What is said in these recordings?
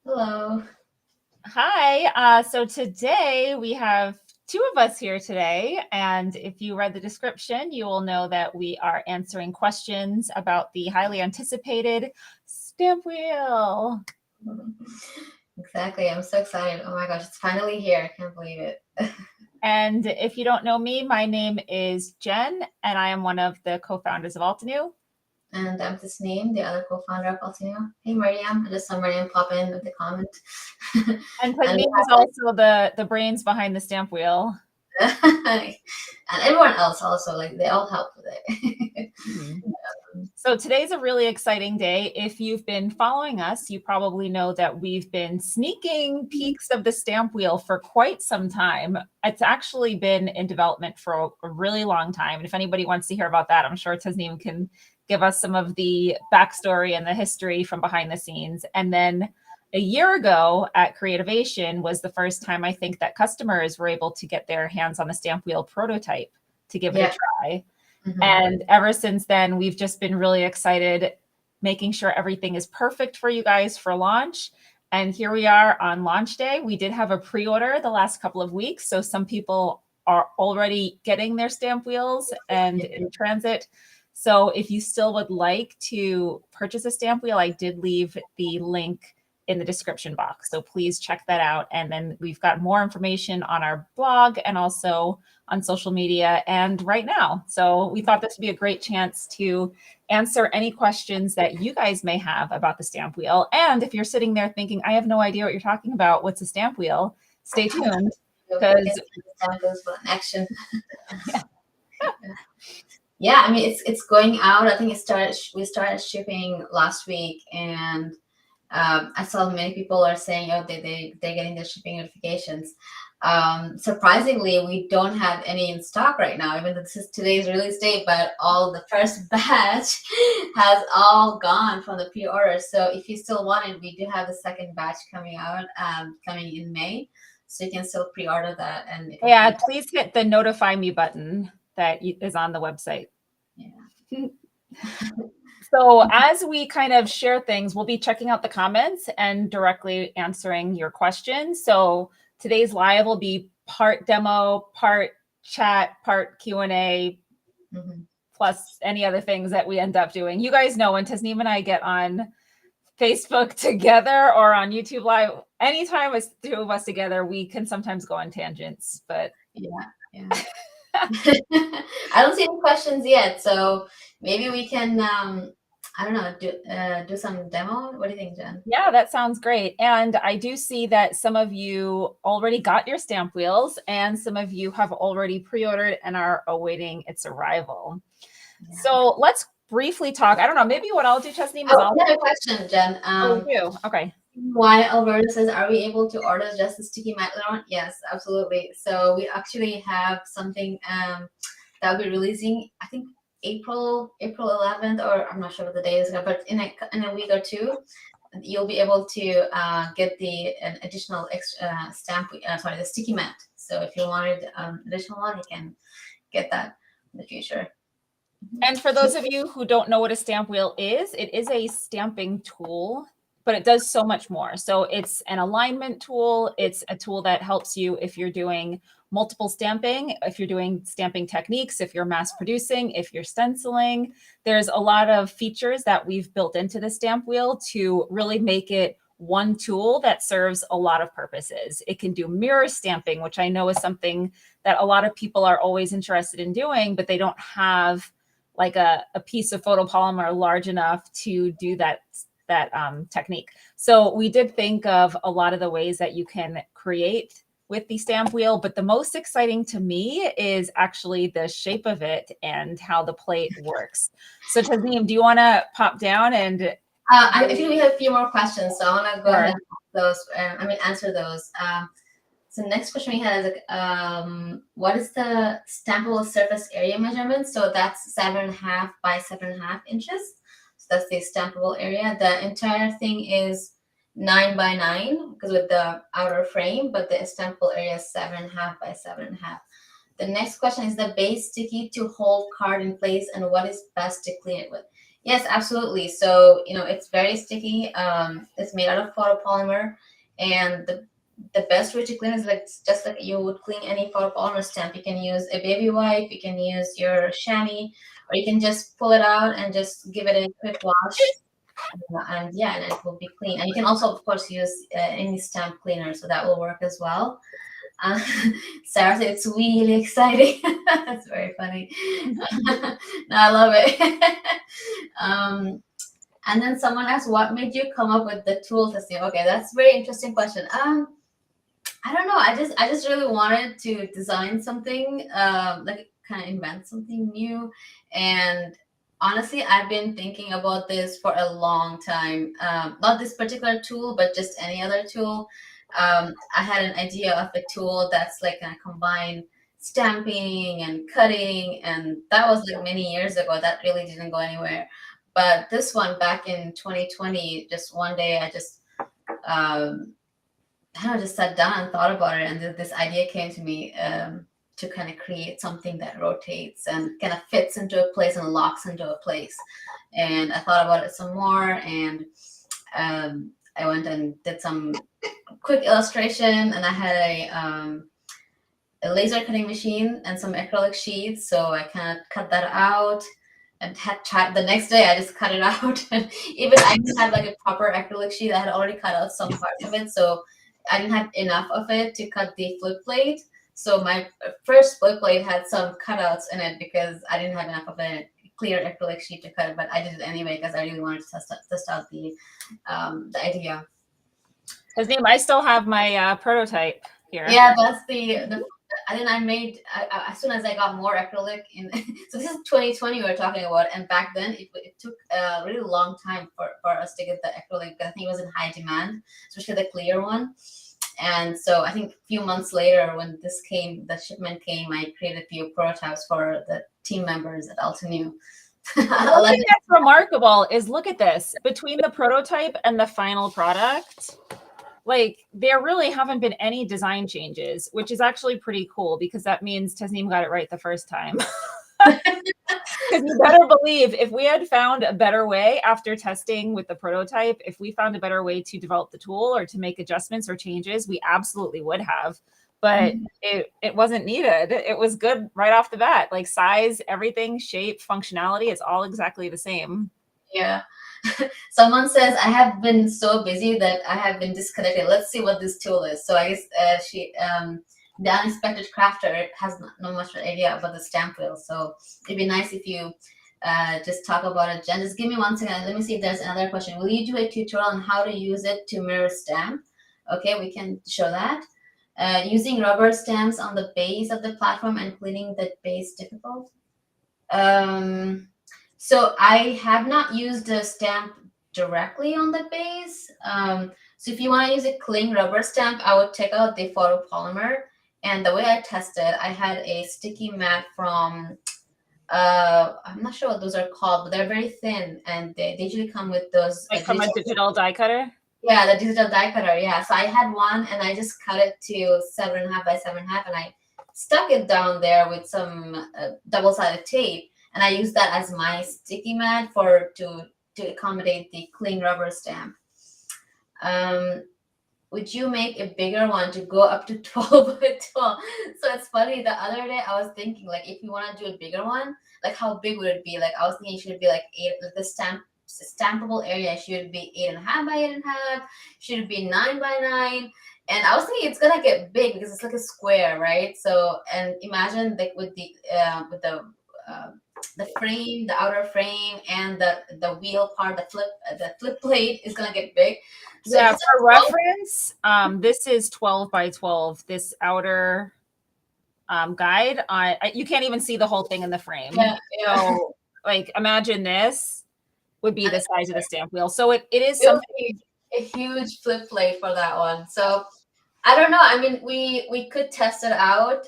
Hello. Hi. So today we have two of us here today. And if you read the description, you will know that we are answering questions about the highly anticipated stamp wheel. Exactly. I'm so excited. Oh my gosh, it's finally here. I can't believe it. And if you don't know me, my name is Jen, and I am one of the co-founders of Altenew. And I'm Tasnim, the other co-founder of Altino. Hey, Mariam. I just saw Mariam pop in with the comment. And And we Tasnim is also the brains behind the stamp wheel. have and everyone else also, like they all help with it. So today's a really exciting day. If you've been following us, you probably know that we've been sneaking peeks of the stamp wheel for quite some time. It's actually been in development for a really long time. And if anybody wants to hear about that, I'm sure Tasneem can give us some of the backstory and the history from behind the scenes. And then a year ago at Creativation was the first time I think that customers were able to get their hands on the stamp wheel prototype to give it a try. And ever since then, we've just been really excited, making sure everything is perfect for you guys for launch. And here we are on launch day. We did have a pre-order the last couple of weeks. So some people are already getting their stamp wheels and in transit. So if you still would like to purchase a stamp wheel, I did leave the link in the description box. So please check that out. And then we've got more information on our blog and also on social media and right now. So we thought this would be a great chance to answer any questions that you guys may have about the stamp wheel. And if you're sitting there thinking, I have no idea what you're talking about, what's a stamp wheel? Stay tuned because action. Yeah, I mean it's going out. I think we started shipping last week, and I saw many people are saying, oh, they're getting their shipping notifications. Surprisingly, we don't have any in stock right now, even though this is today's release date, but all the first batch has all gone from the pre-order. So if you still want it, we do have the second batch coming out, coming in May. So you can still pre-order that. And yeah, please hit the notify me button that is on the website. Yeah. So as we kind of share things, we'll be checking out the comments and directly answering your questions. So today's live will be part demo, part chat, part Q&A, plus any other things that we end up doing. You guys know when Tasneem and I get on Facebook together or on YouTube Live, anytime it's two of us together, we can sometimes go on tangents, but yeah. I don't see any questions yet, so maybe we can I don't know, do some demo. What do you think, Jen? Yeah, that sounds great. And I do see that some of you already got your stamp wheels and some of you have already pre-ordered and are awaiting its arrival. Yeah. So let's briefly talk. I don't know, maybe what I'll do, Tasneem, is I have a question, Jen. Okay. Why Alberta says, are we able to order just the sticky mat later? Yes, absolutely. So we actually have something that we're releasing, I think April 11th, or I'm not sure what the date is, but in a week or two, you'll be able to get an additional stamp, the sticky mat. So if you wanted additional one, you can get that in the future. And for those of you who don't know what a stamp wheel is, it is a stamping tool, but it does so much more. So it's an alignment tool. It's a tool that helps you if you're doing multiple stamping, if you're doing stamping techniques, if you're mass producing, if you're stenciling. There's a lot of features that we've built into the stamp wheel to really make it one tool that serves a lot of purposes. It can do mirror stamping, which I know is something that a lot of people are always interested in doing, but they don't have like a piece of photopolymer large enough to do that technique. So we did think of a lot of the ways that you can create with the stamp wheel, but the most exciting to me is actually the shape of it and how the plate works. So Tasneem, do you want to pop down and I think we have a few more questions, so I want to go ahead and answer those. So next question we had is, what is the stampable surface area measurement? So that's 7.5 by 7.5 inches. So that's the stampable area. The entire thing is 9 by 9 because with the outer frame, but the stampable area is 7.5 by 7.5. The next question is the base sticky to hold card in place, and what is best to clean it with? Yes, absolutely. So, it's very sticky. It's made out of photopolymer, and the best way to clean is like just like you would clean any photopolymer stamp. You can use a baby wipe, you can use your chamois, or you can just pull it out and just give it a quick wash, and yeah, and it will be clean. And you can also, of course, use any stamp cleaner, so that will work as well. Uh, Sarah said it's really exciting. That's very funny. No, I love it. um, and then someone asked, "What made you come up with the tool testing?" Okay, that's a very interesting question. I don't know. I just really wanted to design something, like kind of invent something new. And honestly, I've been thinking about this for a long time. Not this particular tool, but just any other tool. I had an idea of a tool that's like gonna combine stamping and cutting, and that was like many years ago. That really didn't go anywhere. But this one back in 2020, just one day, I just um, kind of just sat down and thought about it, and this idea came to me, to kind of create something that rotates and kind of fits into a place and locks into a place. And I thought about it some more, and I went and did some quick illustration, and I had a laser cutting machine and some acrylic sheets, so I kind of cut that out. And had tried the next day, I just cut it out. And even I didn't have like a proper acrylic sheet. I had already cut out some parts of it, so I didn't have enough of it to cut the flip plate. So my first flip plate had some cutouts in it because I didn't have enough of a clear acrylic sheet to cut it. But I did it anyway because I really wanted to test out the idea. Tasnim, I still have my prototype here. Yeah, that's the. And then I made as soon as I got more acrylic in. So this is 2020 we were talking about, and back then it took a really long time for us to get the acrylic. I think it was in high demand, especially the clear one. And so I think a few months later, when this came, the shipment came, I created a few prototypes for the team members at Altenew. One thing that's remarkable is look at this between the prototype and the final product. Like there really haven't been any design changes, which is actually pretty cool because that means Tasnim got it right the first time. Because you better believe if we had found a better way after testing with the prototype, if we found a better way to develop the tool or to make adjustments or changes, we absolutely would have. But it wasn't needed. It was good right off the bat. Like size, everything, shape, functionality, it's all exactly the same. Yeah. Someone says, I have been so busy that I have been disconnected. Let's see what this tool is. So I guess the unexpected crafter has not much idea about the stamp wheel. So it'd be nice if you just talk about it. Jen, just give me 1 second. Let me see if there's another question. Will you do a tutorial on how to use it to mirror stamp? Okay, we can show that. Using rubber stamps on the base of the platform and cleaning the base difficult? So I have not used a stamp directly on the base. So if you want to use a cling rubber stamp, I would take out the photopolymer. And the way I tested, I had a sticky mat from, I'm not sure what those are called, but they're very thin, and they usually come with those. Like from a digital die cutter? Yeah, the digital die cutter. Yeah, so I had one, and I just cut it to 7.5 by 7.5, and I stuck it down there with some double-sided tape, and I used that as my sticky mat to accommodate the cling rubber stamp. Would you make a bigger one to go up to 12 by 12? So it's funny. The other day I was thinking, like, if you want to do a bigger one, like how big would it be? Like I was thinking it should be like 8, like the stampable area should be 8.5 by 8.5. Should it be 9 by 9? And I was thinking it's gonna get big because it's like a square, right? So, and imagine like with the frame, the outer frame, and the wheel part, the flip plate is gonna get big. So yeah, for reference, this is 12 by 12. This outer guide, you can't even see the whole thing in the frame. Yeah. So, like, imagine this would be the size of the stamp wheel. So it is something. A huge flip plate for that one. So I don't know. I mean, we could test it out.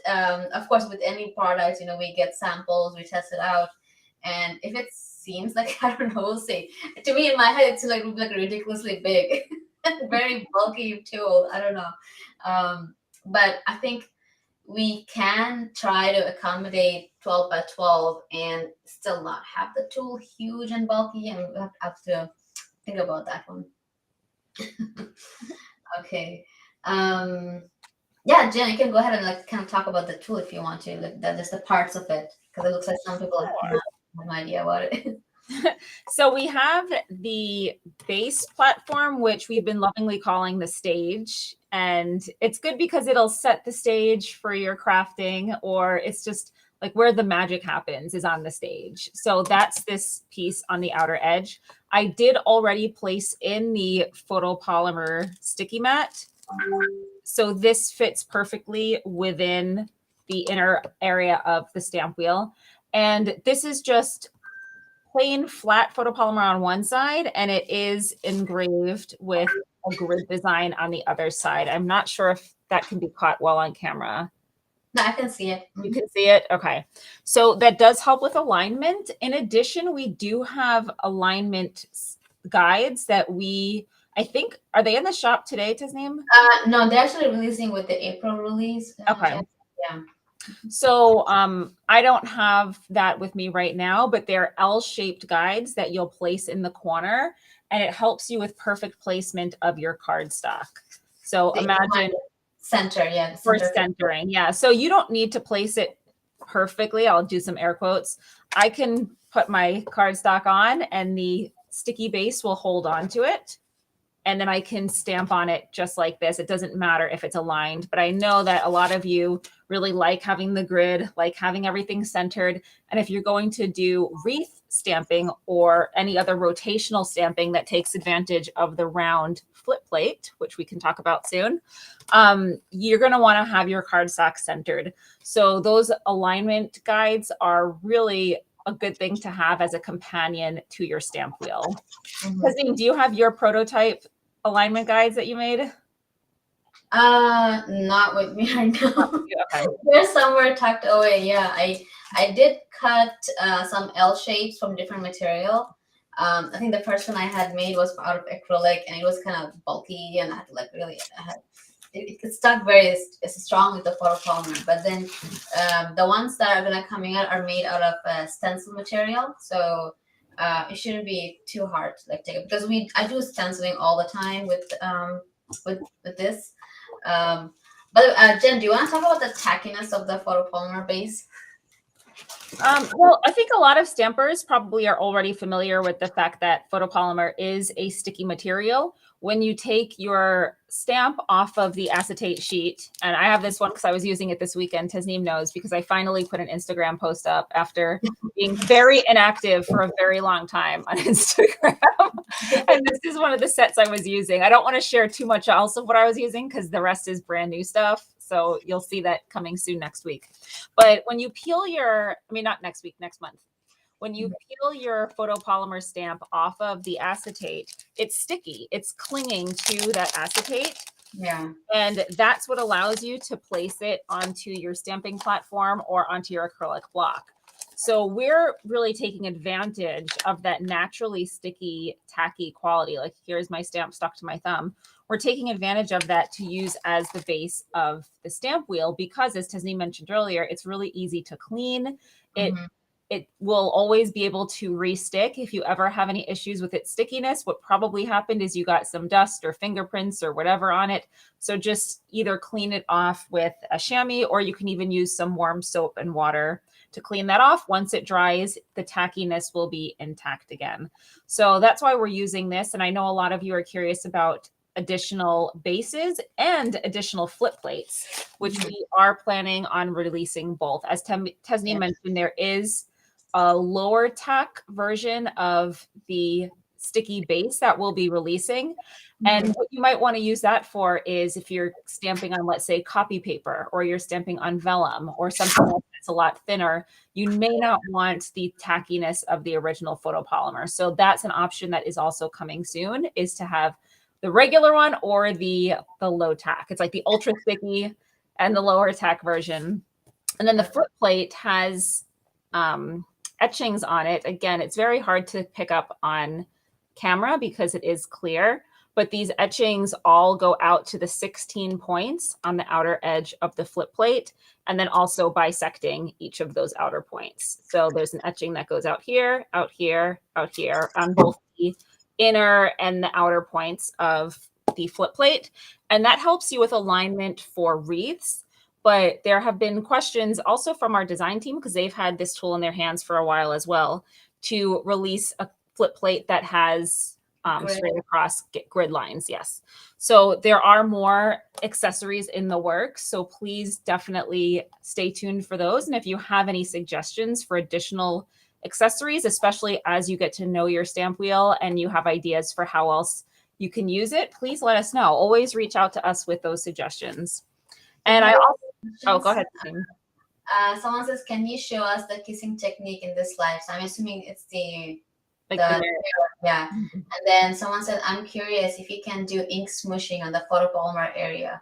Of course, with any product, we get samples, we test it out, and if it seems like I don't know, we'll see. To me, in my head, it's like ridiculously big, very bulky tool. I don't know, but I think we can try to accommodate 12 by 12 and still not have the tool huge and bulky, and we have to think about that one. Okay. Yeah, Jen, you can go ahead and like kind of talk about the tool if you want to, like just the parts of it, because it looks like some people have no idea about it. So we have the base platform, which we've been lovingly calling the stage. And it's good because it'll set the stage for your crafting, or it's just like where the magic happens is on the stage. So that's this piece on the outer edge. I did already place in the photopolymer sticky mat. So this fits perfectly within the inner area of the stamp wheel. And this is just plain flat photopolymer on one side, and it is engraved with a grid design on the other side. I'm not sure if that can be caught well on camera. No, I can see it. You can see it? Okay. So that does help with alignment. In addition, we do have alignment guides that I think, are they in the shop today, Tasnim? No, they're actually releasing with the April release. Okay. Yeah. So I don't have that with me right now, but they're L-shaped guides that you'll place in the corner, and it helps you with perfect placement of your cardstock. So imagine center, yeah. For centering, yeah. So you don't need to place it perfectly. I'll do some air quotes. I can put my cardstock on and the sticky base will hold on to it. And then I can stamp on it just like this. It doesn't matter if it's aligned, but I know that a lot of you really like having the grid, like having everything centered. And if you're going to do wreath stamping or any other rotational stamping that takes advantage of the round flip plate, which we can talk about soon, you're going to want to have your cardstock centered. So those alignment guides are really a good thing to have as a companion to your stamp wheel. Tasnim, do you have your prototype alignment guides that you made? Not with me right now. Okay. They're somewhere tucked away. Yeah, I did cut some L shapes from different material. I think the first one I had made was out of acrylic, and it was kind of bulky, and I had to like really, it stuck very strong with the photopolymer. But then the ones that are gonna coming out are made out of stencil material, so it shouldn't be too hard to like take it, because I do stenciling all the time with this. But Jen, do you want to talk about the tackiness of the photopolymer base? Well, I think a lot of stampers probably are already familiar with the fact that photopolymer is a sticky material. When you take your stamp off of the acetate sheet, and I have this one because I was using it this weekend, Tasnim knows, because I finally put an Instagram post up after being very inactive for a very long time on Instagram. And this is one of the sets I was using. I don't want to share too much else of what I was using because the rest is brand new stuff. So you'll see that coming soon next week. But when you peel not next week, next month. When you peel your photopolymer stamp off of the acetate, it's sticky. It's clinging to that acetate. Yeah. And that's what allows you to place it onto your stamping platform or onto your acrylic block. So we're really taking advantage of that naturally sticky, tacky quality. Like here's my stamp stuck to my thumb. We're taking advantage of that to use as the base of the stamp wheel because, as Tasnim mentioned earlier, it's really easy to clean. It will always be able to restick. If you ever have any issues with its stickiness, what probably happened is you got some dust or fingerprints or whatever on it. So just either clean it off with a chamois, or you can even use some warm soap and water to clean that off. Once it dries, the tackiness will be intact again. So that's why we're using this. And I know a lot of you are curious about additional bases and additional flip plates, which we are planning on releasing both. As Tasnim mentioned, there is a lower tack version of the sticky base that we'll be releasing. And what you might want to use that for is if you're stamping on, let's say, copy paper, or you're stamping on vellum or something else that's a lot thinner, you may not want the tackiness of the original photopolymer. So that's an option that is also coming soon, is to have the regular one or the low tack. It's like the ultra sticky and the lower tack version. And then the flip plate has etchings on it. Again, it's very hard to pick up on camera because it is clear, but these etchings all go out to the 16 points on the outer edge of the flip plate, and then also bisecting each of those outer points. So there's an etching that goes out here, out here, out here on both the inner and the outer points of the flip plate. And that helps you with alignment for wreaths. But there have been questions also from our design team, because they've had this tool in their hands for a while as well, to release a flip plate that has straight across grid lines. Yes. So there are more accessories in the works. So please definitely stay tuned for those. And if you have any suggestions for additional accessories, especially as you get to know your stamp wheel and you have ideas for how else you can use it, please let us know. Always reach out to us with those suggestions. And I also, oh, go ahead. Someone says, can you show us the kissing technique in this slide? So I'm assuming it's the yeah. And then someone said, I'm curious if you can do ink smooshing on the photopolymer area.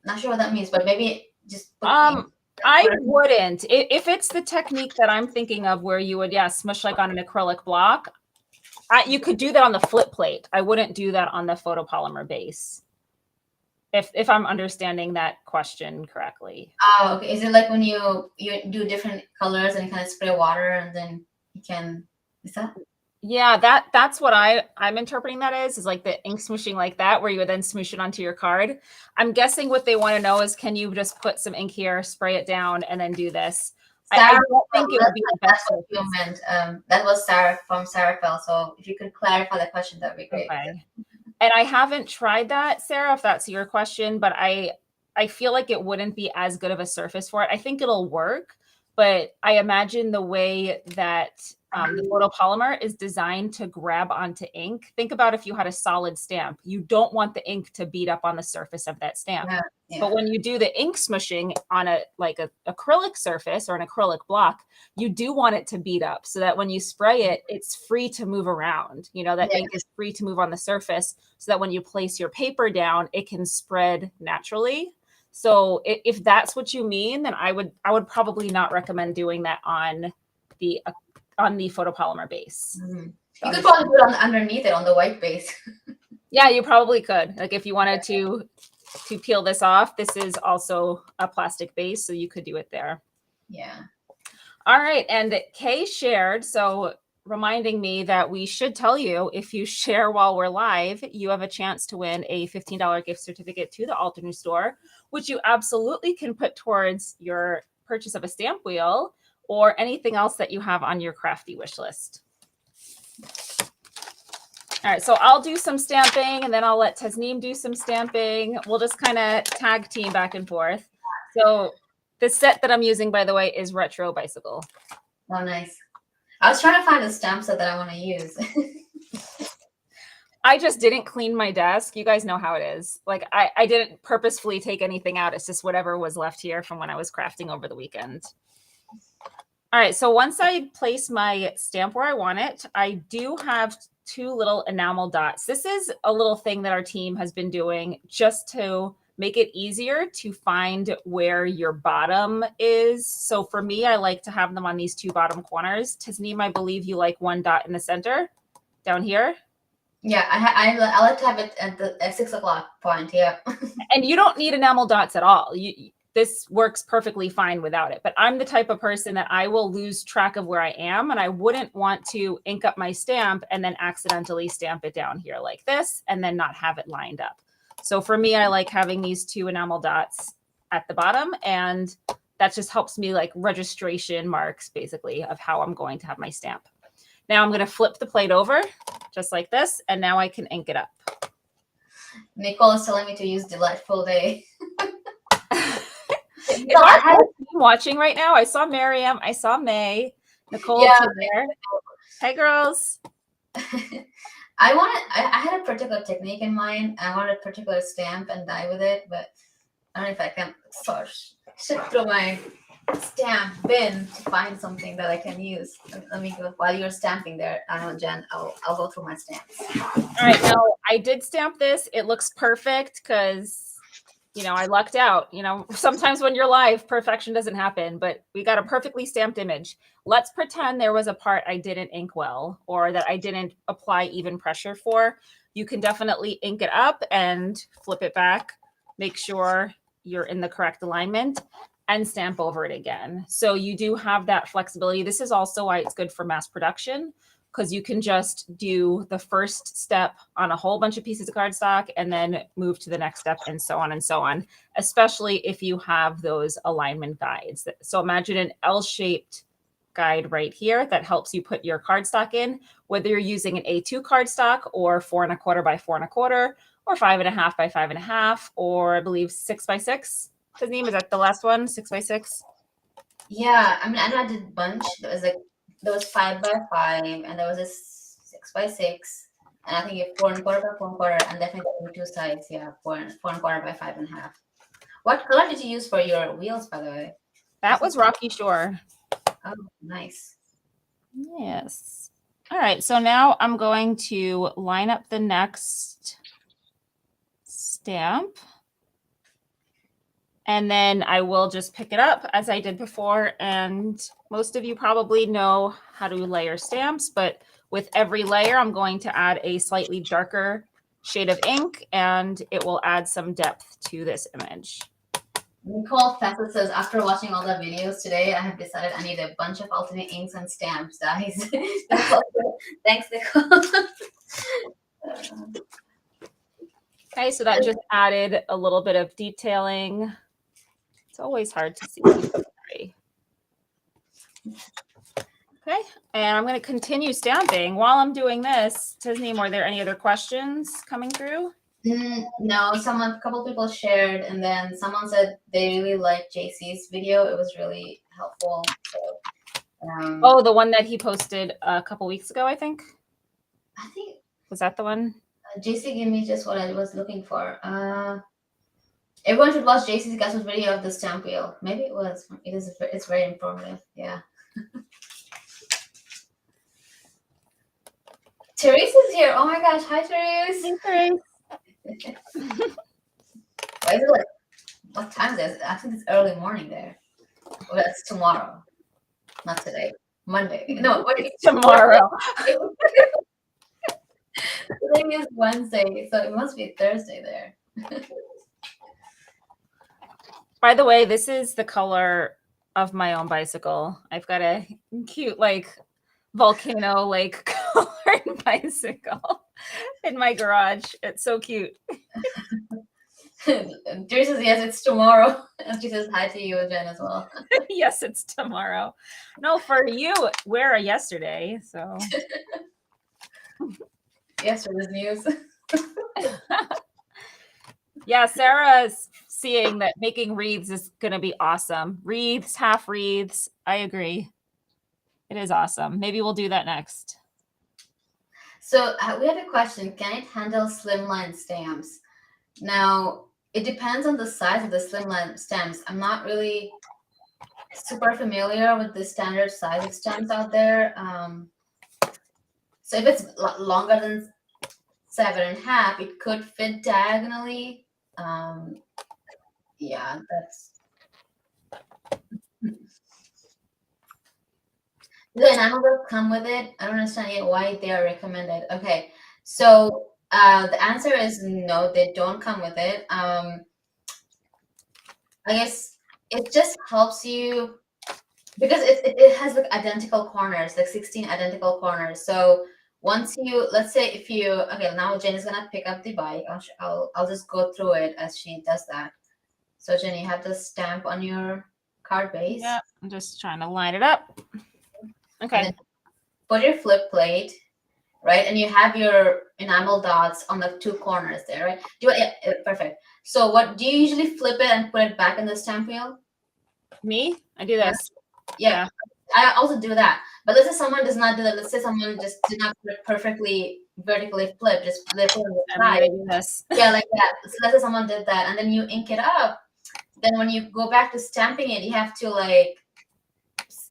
Not sure what that means, but maybe just I wouldn't. If it's the technique that I'm thinking of where you would, smush like on an acrylic block, you could do that on the flip plate. I wouldn't do that on the photopolymer base. If I'm understanding that question correctly. Oh, okay. Is it like when you do different colors and you kind of spray water and then you can, is that? Yeah, that's what I'm interpreting that as, is like the ink smooshing like that, where you would then smoosh it onto your card. I'm guessing what they want to know is, can you just put some ink here, spray it down, and then do this? Sarah, I don't think it would be the best. That's what you meant. That was Sarah from Sarah Fell. So if you could clarify the question, that'd be great. Okay. And I haven't tried that, Sarah, if that's your question, but I feel like it wouldn't be as good of a surface for it. I think it'll work, but I imagine the way that the photopolymer is designed to grab onto ink. Think about if you had a solid stamp. You don't want the ink to beat up on the surface of that stamp. Yeah. But when you do the ink smushing on a acrylic surface or an acrylic block, you do want it to beat up so that when you spray it, it's free to move around. You know, that ink is free to move on the surface so that when you place your paper down, it can spread naturally. So if that's what you mean, then I would probably not recommend doing that on the photopolymer base. Mm-hmm. You could probably put it underneath it on the white base. Yeah, you probably could. Like if you wanted to peel this off, this is also a plastic base, so you could do it there. Yeah. All right. And Kay shared, so reminding me that we should tell you, if you share while we're live, you have a chance to win a $15 gift certificate to the Alter New store, which you absolutely can put towards your purchase of a stamp wheel or anything else that you have on your crafty wish list. All right, so I'll do some stamping and then I'll let Tasnim do some stamping. We'll just kind of tag team back and forth. So the set that I'm using, by the way, is Retro Bicycle. Oh, nice. I was trying to find a stamp set that I want to use. I just didn't clean my desk. You guys know how it is. Like I didn't purposefully take anything out. It's just whatever was left here from when I was crafting over the weekend. All right, so once I place my stamp where I want it, I do have two little enamel dots. This is a little thing that our team has been doing just to make it easier to find where your bottom is. So for me, I like to have them on these two bottom corners. Tasnim, I believe you like one dot in the center down here. Yeah, I like to have it at 6 o'clock point. Yeah. And you don't need enamel dots at all. This works perfectly fine without it. But I'm the type of person that I will lose track of where I am, and I wouldn't want to ink up my stamp and then accidentally stamp it down here like this and then not have it lined up. So for me, I like having these two enamel dots at the bottom, and that just helps me like registration marks basically of how I'm going to have my stamp. Now I'm going to flip the plate over just like this, and now I can ink it up. Nicole is telling me to use Delightful Day. If I have a team watching right now, I saw Miriam, I saw May, Nicole there. Hey, girls. I had a particular technique in mind. I wanted a particular stamp and die with it, but I don't know if I can shift through my stamp bin to find something that I can use. Let me go while you're stamping there. I don't know, Jen, I'll go through my stamps. All right, now I did stamp this. It looks perfect because I lucked out. Sometimes when you're live, perfection doesn't happen, but we got a perfectly stamped image. Let's pretend there was a part I didn't ink well or that I didn't apply even pressure for. you can definitely ink it up and flip it back, make sure you're in the correct alignment, and stamp over it again. So you do have that flexibility. This is also why it's good for mass production, because you can just do the first step on a whole bunch of pieces of cardstock and then move to the next step and so on and so on, especially if you have those alignment guides. So imagine an L-shaped guide right here that helps you put your cardstock in, whether you're using an A2 cardstock or 4 1/4 by 4 1/4 or 5 1/2 by 5 1/2, or I believe 6 by 6. Tasnim, is that the last one? 6 by 6? Yeah, I mean, I know I did a bunch. There was 5 by 5, and there was a 6 by 6, and I think you 4 1/4 by 4 1/4, and definitely two sides. Yeah, 4 1/4 by 5 1/2. What color did you use for your wheels, by the way? That was Rocky Shore. Oh, nice. Yes. All right. So now I'm going to line up the next stamp. And then I will just pick it up as I did before. And most of you probably know how to layer stamps, but with every layer, I'm going to add a slightly darker shade of ink, and it will add some depth to this image. Nicole Fessel says, after watching all the videos today, I have decided I need a bunch of alternate inks and stamps, guys. Thanks, Nicole. Okay, so that just added a little bit of detailing. It's always hard to see. Sorry. Okay, and I'm going to continue stamping. While I'm doing this, Tasnim, are there any other questions coming through? No, a couple people shared, and then someone said they really liked JC's video. It was really helpful. So, oh, the one that he posted a couple weeks ago, I think. I think was that the one? JC gave me just what I was looking for. Everyone should watch JC's Gas's video of the stamp wheel. Maybe it was. It's very informative. Yeah. Therese is here. Oh my gosh. Hi, Therese. Hey, Therese. Why is it like, what time is it? I think it's early morning there. Well, that's tomorrow. Not today. Monday. No, what is tomorrow? Today is Wednesday, so it must be Thursday there. By the way, this is the color of my own bicycle. I've got a cute, like, volcano like colored bicycle in my garage. It's so cute. Teresa says yes, it's tomorrow, and she says hi to you, Jen, as well. Yes, it's tomorrow. No, for you, we're a yesterday. So yesterday's news. Yeah, Sarah's seeing that making wreaths is going to be awesome. Wreaths, half wreaths. I agree. It is awesome. Maybe we'll do that next. So we have a question. Can it handle slimline stamps? Now, it depends on the size of the slimline stamps. I'm not really super familiar with the standard size of stamps out there. So if it's longer than 7 1/2, it could fit diagonally. Yeah, that's. The enamel will come with it. I don't understand yet why they are recommended. Okay, so the answer is no, they don't come with it. I guess it just helps you because it has like identical corners, like 16 identical corners. So once you, let's say if you, okay, now Jen is gonna pick up the bike. I'll just go through it as she does that. So Jen, you have the stamp on your card base. Yeah, I'm just trying to line it up. Okay. Put your flip plate, right? And you have your enamel dots on the 2 corners there, right? Yeah, perfect. So what do you usually flip it and put it back in the stamp wheel? Me? I do this. Yeah. I also do that. But let's say someone does not do that. Let's say someone just did not put it perfectly vertically flip, just flip it on the side. Do this. Yeah, like that. So let's say someone did that, and then you ink it up. Then when you go back to stamping it, you have to like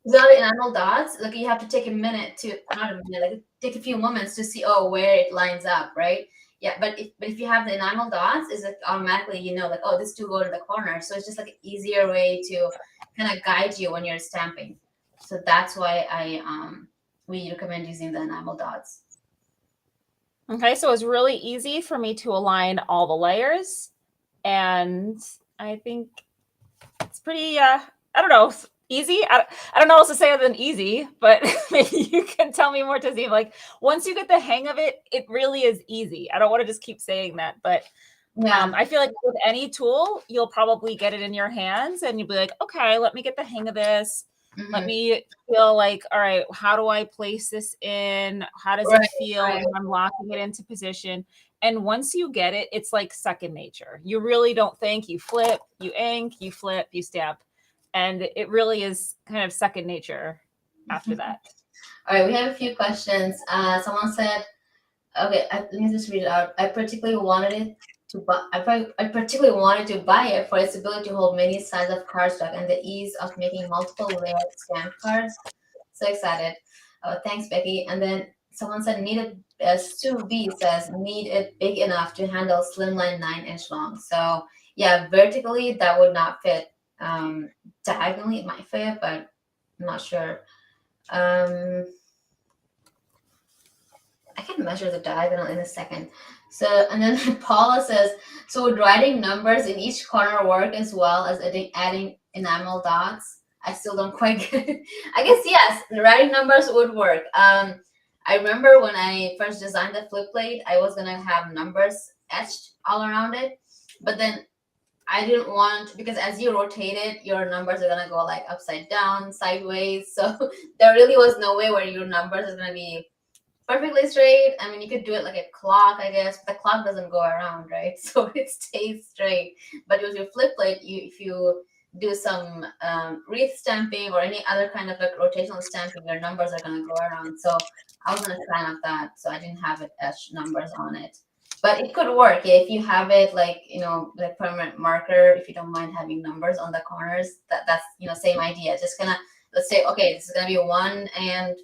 the enamel dots. Like you have to take a minute to, not a minute, like take a few moments to see where it lines up, right? Yeah, but if you have the enamel dots, is it automatically like this 2 go to the corner. So it's just like an easier way to kind of guide you when you're stamping. So that's why we recommend using the enamel dots. Okay, so it's really easy for me to align all the layers. And I think it's pretty, I don't know, easy. I don't know what else to say other than easy, but maybe you can tell me more, Tasnim. Like, once you get the hang of it, it really is easy. I don't want to just keep saying that, but Yeah. I feel like with any tool, you'll probably get it in your hands and you'll be like, okay, let me get the hang of this. Let me feel like, all right, how do I place this in? How does it feel when I'm locking it into position? And once you get it, it's like second nature. You really don't think, you flip, you ink, you flip, you stamp. And it really is kind of second nature after that. All right, we have a few questions. Someone said, okay, let me just read it out. I particularly wanted to buy it for its ability to hold many sizes of cardstock and the ease of making multiple layered stamp cards. So excited. Thanks, Becky. And then someone said, Stu B says, need it big enough to handle slimline 9-inch long. So yeah, vertically that would not fit. Diagonally it might fit, but I'm not sure. I can measure the diagonal in a second. So, and then Paula says, so would writing numbers in each corner work as well as adding enamel dots? I still don't quite get it. I guess yes, writing numbers would work. I remember when I first designed the flip plate, I was gonna have numbers etched all around it, but then I didn't want, because as you rotate it, your numbers are gonna go like upside down, sideways. So there really was no way where your numbers is gonna be perfectly straight. I mean, you could do it like a clock, I guess, but the clock doesn't go around, right? So it stays straight. But with your flip plate, if you do some wreath stamping or any other kind of like rotational stamping, your numbers are gonna go around. So I wasn't a fan of that, so I didn't have it etched numbers on it. But it could work if you have it like, like permanent marker. If you don't mind having numbers on the corners, that's same idea. Just gonna, let's say, okay, this is gonna be 1 and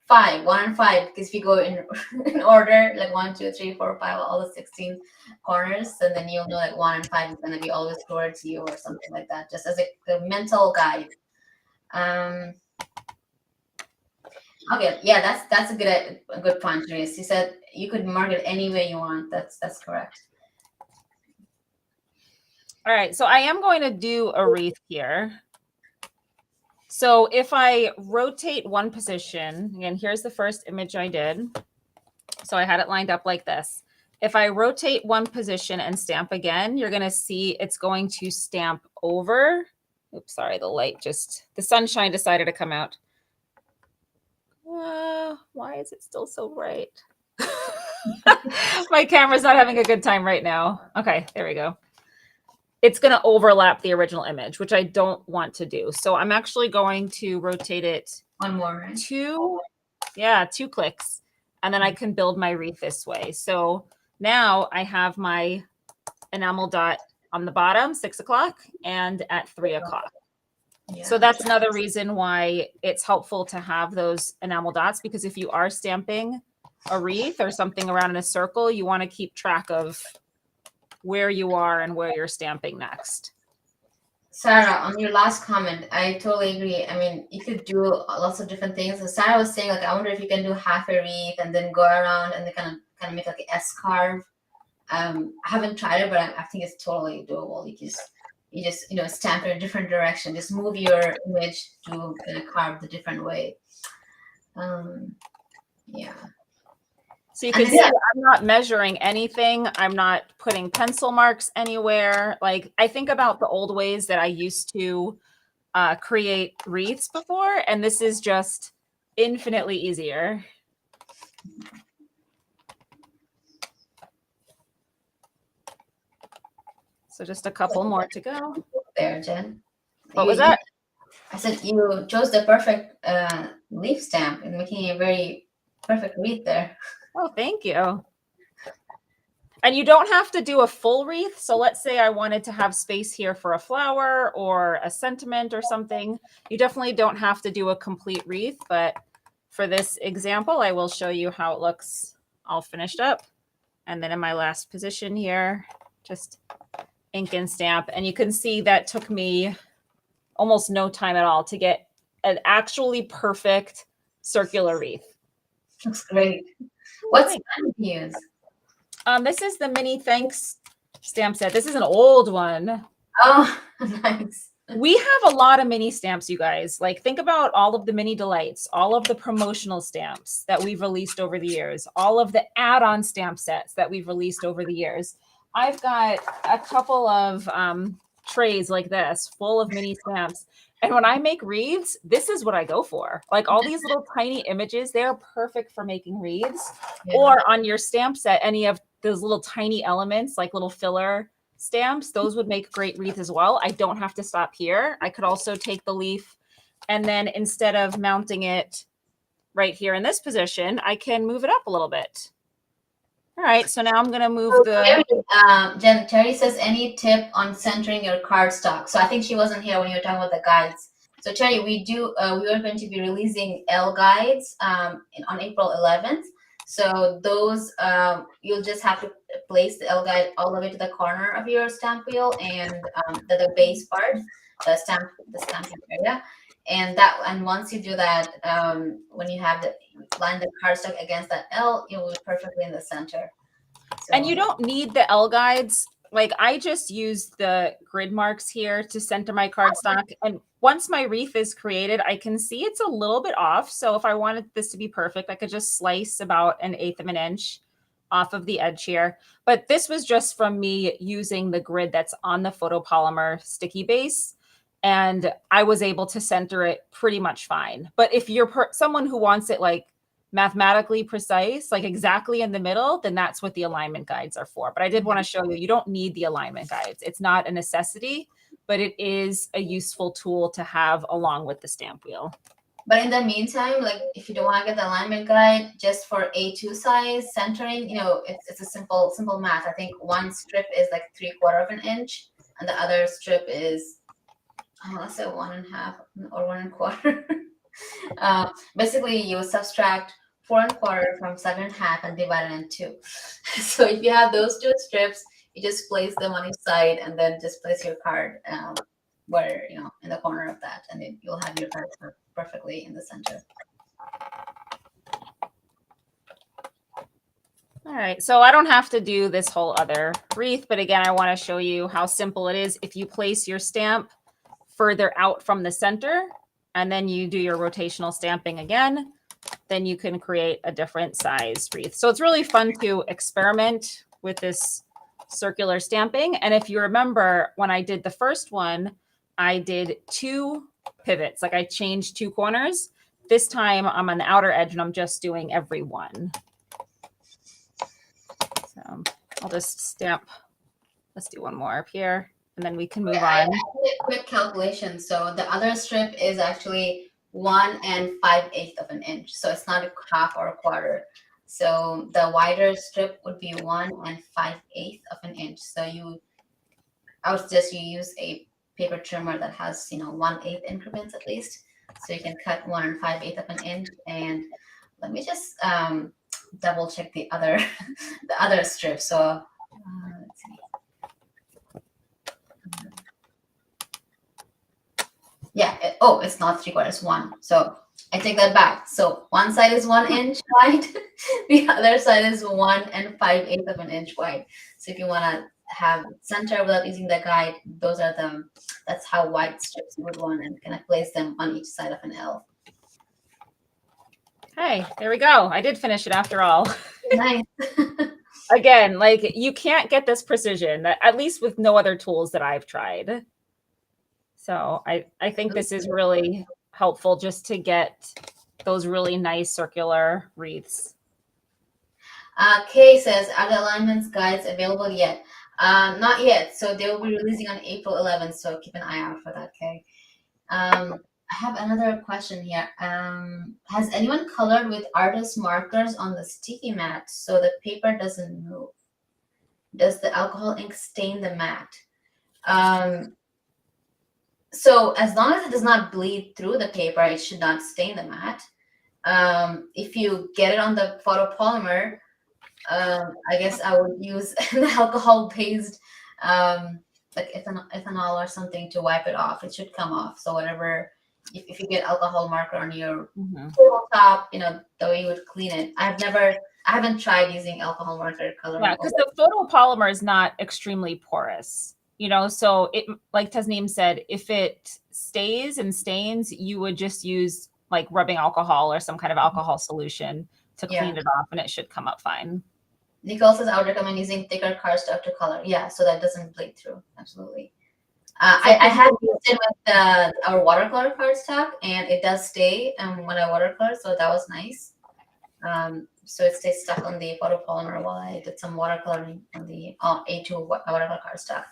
5, because if you go in order, like 1, 2, 3, 4, 5, all the 16 corners, and then you'll know like 1 and 5 is going to be always towards you or something like that, just as a mental guide. Okay, yeah, that's a good point, Reese. He said you could mark it any way you want. That's correct. All right, so I am going to do a wreath here. So if I rotate one position, again, here's the first image I did. So I had it lined up like this. If I rotate one position and stamp again, you're going to see it's going to stamp over. Oops, sorry, the sunshine decided to come out. Why is it still so bright? My camera's not having a good time right now. Okay, there we go. It's going to overlap the original image, which I don't want to do. So I'm actually going to rotate it one more, right? 2 clicks, and then I can build my wreath this way. So now I have my enamel dot on the bottom, 6 o'clock, and at 3 o'clock. Yeah. So that's another reason why it's helpful to have those enamel dots, because if you are stamping a wreath or something around in a circle, you want to keep track of where you are and where you're stamping next. Sarah, on your last comment, I totally agree. I mean, you could do lots of different things. And Sarah was saying, like, I wonder if you can do half a wreath and then go around and then kind of make like an S carve. I haven't tried it, but I think it's totally doable. You just stamp in a different direction. Just move your image to carve the different way. Yeah. So you can see I'm not measuring anything. I'm not putting pencil marks anywhere. Like, I think about the old ways that I used to create wreaths before, and this is just infinitely easier. So just a couple more to go. There, Jen. What was that? I said you chose the perfect leaf stamp and making a very perfect wreath there. Oh, thank you. And you don't have to do a full wreath. So let's say I wanted to have space here for a flower or a sentiment or something. You definitely don't have to do a complete wreath, but for this example, I will show you how it looks all finished up. And then in my last position here, just ink and stamp. And you can see that took me almost no time at all to get an actually perfect circular wreath. Looks great. What stamp do you use? This is the mini thanks stamp set. This is an old one. Oh, nice. We have a lot of mini stamps, you guys. Like, think about all of the mini delights, all of the promotional stamps that we've released over the years, all of the add-on stamp sets that we've released over the years. I've got a couple of trays like this full of mini stamps. And when I make wreaths, this is what I go for. Like, all these little tiny images, they're perfect for making wreaths. Yeah. Or on your stamp set, any of those little tiny elements, like little filler stamps, those would make great wreath as well. I don't have to stop here. I could also take the leaf, and then instead of mounting it right here in this position, I can move it up a little bit. All right, so now I'm going to move Jen, Terry says, any tip on centering your cardstock? So I think she wasn't here when you were talking about the guides. So Terry, we are going to be releasing L guides on April 11th. So those, you'll just have to place the L guide all the way to the corner of your stamp wheel and the base part, the stamping area. And once you do that, when you have line the cardstock against that L, it will be perfectly in the center. So. And you don't need the L guides. Like, I just use the grid marks here to center my cardstock. And once my wreath is created, I can see it's a little bit off. So if I wanted this to be perfect, I could just slice about 1/8 of an inch off of the edge here. But this was just from me using the grid that's on the photopolymer sticky base. And I was able to center it pretty much fine. But if you're someone who wants it like mathematically precise, like exactly in the middle, then that's what the alignment guides are for. But I did want to show you, you don't need the alignment guides. It's not a necessity, but it is a useful tool to have along with the stamp wheel. But in the meantime, like if you don't want to get the alignment guide, just for A2 size centering, it's a simple math. I think one strip is like 3/4 of an inch, and the other strip is, let's say 1.5 or 1.25. Basically, you subtract 4.25 from 7.5 and divide it in 2. So if you have those 2 strips, you just place them on each side and then just place your card where in the corner of that, and then you'll have your card perfectly in the center. All right, so I don't have to do this whole other wreath, but again, I want to show you how simple it is. If you place your stamp further out from the center, and then you do your rotational stamping again, then you can create a different size wreath. So it's really fun to experiment with this circular stamping. And if you remember, when I did the first one, I did 2 pivots. Like, I changed 2 corners. This time I'm on the outer edge and I'm just doing every one. So I'll just stamp. Let's do one more up here, and then we can move on. I did a quick calculation. So the other strip is actually 1 5/8 of an inch. So it's not a half or a quarter. So the wider strip would be 1 5/8 of an inch. So you use a paper trimmer that has 1/8 increments at least. So you can cut 1 5/8 of an inch. And let me just double check the other strip. So let's see. Yeah. It's not 3/4, 1. So I take that back. So one side is 1 inch wide. The other side is 1 5/8 of an inch wide. So if you want to have center without using the guide, that's how wide strips you would want, and kind of place them on each side of an L. Hey, there we go. I did finish it after all. Nice. Again, like, you can't get this precision, at least with no other tools that I've tried. So I think this is really helpful just to get those really nice circular wreaths. Kay says, are the alignments guides available yet? Not yet. So they will be releasing on April 11th. So keep an eye out for that, Kay. I have another question here. Has anyone colored with artist markers on the sticky mat so the paper doesn't move? Does the alcohol ink stain the mat? So as long as it does not bleed through the paper, it should not stain the mat. If you get it on the photopolymer, I guess I would use an alcohol-based, like ethanol or something, to wipe it off. It should come off. So whatever, if you get alcohol marker on your tabletop, the way you would clean it. I've I haven't tried using alcohol marker coloring. Yeah, because the photopolymer is not extremely porous, you know, so it, like Tasnim said, if it stays and stains, you would just use like rubbing alcohol or some kind of alcohol solution to clean it off, and it should come up fine. Nicole says I would recommend using thicker cardstock to color. Yeah, so that doesn't bleed through. Absolutely. I have used it with our watercolor cardstock, and it does stay when I watercolor, so that was nice. So it stays stuck on the photopolymer while I did some watercoloring on the A2 watercolor cardstock.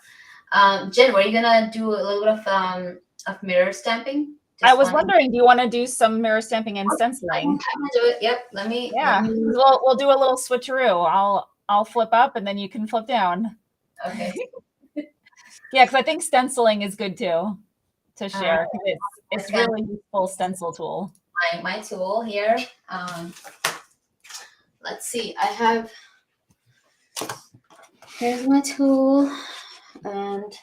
Jen, were you gonna do a little bit of mirror stamping? I was wondering, do you want to do some mirror stamping and stenciling? I'm gonna do it. Yep. Let me. We'll do a little switcheroo. I'll flip up, and then you can flip down. Okay. Yeah, because I think stenciling is good too to share. It's really useful stencil tool. My tool here. Let's see. I have. Here's my tool, and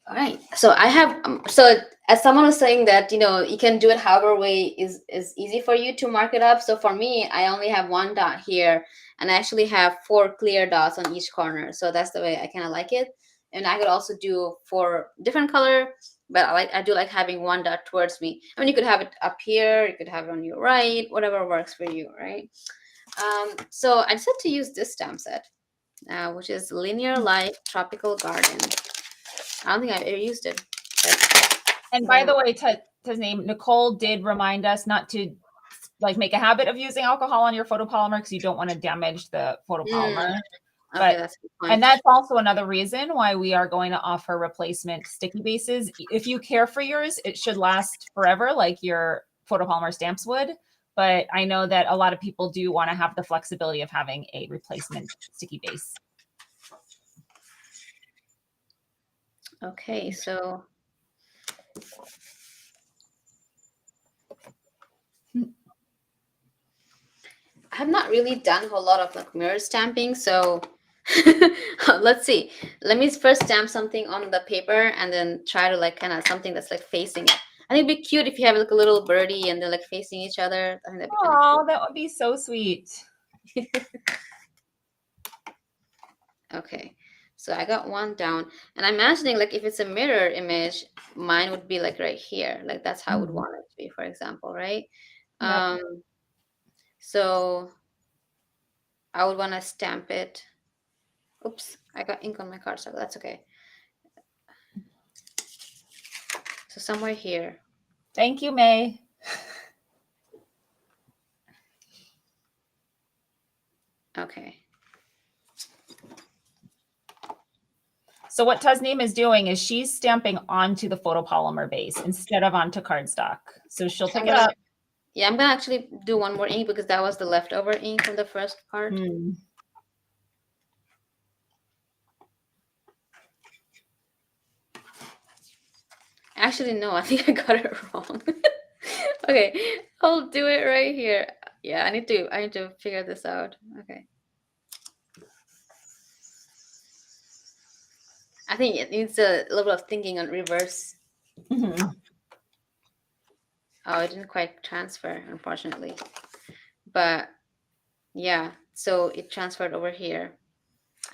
all right. So I have. So as someone was saying that, you know, you can do it however way is easy for you to mark it up. So for me, I only have one dot here, and I actually have 4 clear dots on each corner. So that's the way I kind of like it. And I could also do 4 different color, but I do like having one dot towards me. I mean, you could have it up here, you could have it on your right, whatever works for you, right? So I decided to use this stamp set, which is Linear Life Tropical Garden. I don't think I've ever used it. And by the way, Tasnim, Nicole did remind us not to like make a habit of using alcohol on your photopolymer because you don't want to damage the photopolymer. Okay, that's a good point. And that's also another reason why we are going to offer replacement sticky bases. If you care for yours, it should last forever like your photopolymer stamps would. But I know that a lot of people do want to have the flexibility of having a replacement sticky base. Okay, so I have not really done a whole lot of like mirror stamping, so let's see. Let me first stamp something on the paper and then try to like kind of something that's like facing it. I think it'd be cute if you have like a little birdie and they're like facing each other. I think that'd be kind of cute. That would be so sweet. Okay, so I got one down, and I'm imagining like if it's a mirror image, mine would be like right here. Like that's how I would want it to be, for example, right? Yep. So I would want to stamp it. Oops, I got ink on my card, so that's okay. So somewhere here. Thank you, May. Okay. So what Tasnim is doing is she's stamping onto the photopolymer base instead of onto cardstock. So she'll pick it up. Yeah, I'm gonna actually do one more ink because that was the leftover ink from the first part. Actually, no, I think I got it wrong. Okay, I'll do it right here. Yeah, I need to figure this out. Okay. I think it needs a little bit of thinking on reverse. Oh, it didn't quite transfer, unfortunately. But yeah, so it transferred over here.